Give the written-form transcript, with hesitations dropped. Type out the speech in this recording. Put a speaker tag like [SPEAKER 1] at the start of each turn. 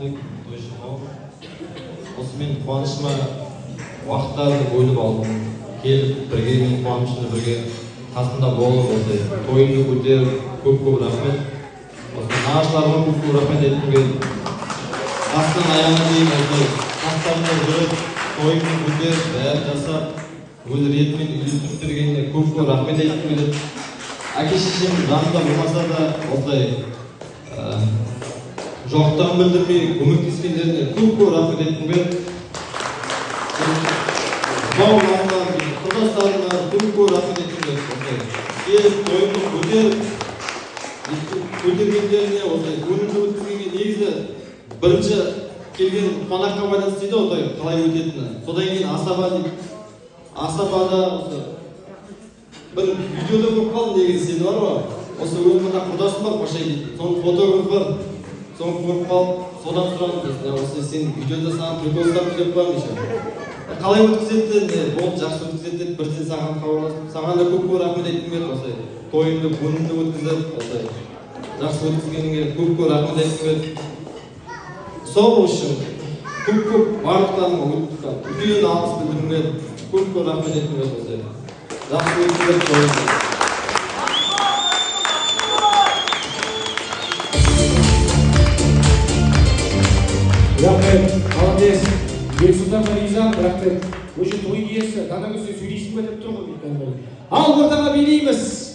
[SPEAKER 1] Ассалаумағалейкум, тойшымау. Осы мен қуанышыма уақыттарды бөліп алдым. Келіп, бірге мен қуанышымды бірге қасында болып, осы тойымды көтеріп, көп-көп рахмет. Осы нағашыларға көп-көп рахмет айтқым келді. Бастан аяғына дейін осы қастарында жүріп, тойымды көтеріп, бәрін жасап, өз ретімен үйлестіріп бергеніне көп-көп рахмет айтқым келеді. Әке-шешем жанымда болмаса да осылай жоқтығын білдірмей көмектескендеріне көп-көп рахмет айтқым келеді. Бауырларыма, құрдастарыма көп-көп рахмет айтқым келеді. Келіп, тойымды көтергендеріне, осылай көңілді өткізгенге негізі бірінші келген қонаққа байланысты дейді ғой, қалай өтетіні. Содан кейін асаба дейді. Асабада осы бір видеода көріп қалдым, негізі сені бар ғой. Осы өмірде құрдасым бар, Пашай дейді. Соның фотограф бар. Соны көріп қалып, содан сұрадым дейсің. Осы сен видеода саған прикол ұстап келіп қоямын еще. Қалай өткізеді, болды, жақсы өткізеді деп бірден саған хабарласып, саған да көп-көп рахмет айтқым келеді. Осылай тойымды, көңілді өткізіп, осылай жақсы өткізгеніңе көп-көп рахмет айтқым келеді. Сол үшін көп-көп барлықтарыңа үлкен алғыс білдіргім келеді. Көп-көп рахмет айтқым келеді. Осылай жақсы өткізіп тойымды.
[SPEAKER 2] Рахмет, молодец. Бексұлтан Ризан, рахмет. Өзі той иесі, дана көзде сөйлейсің бе деп тұр ғой. Ал ортаға билейміз.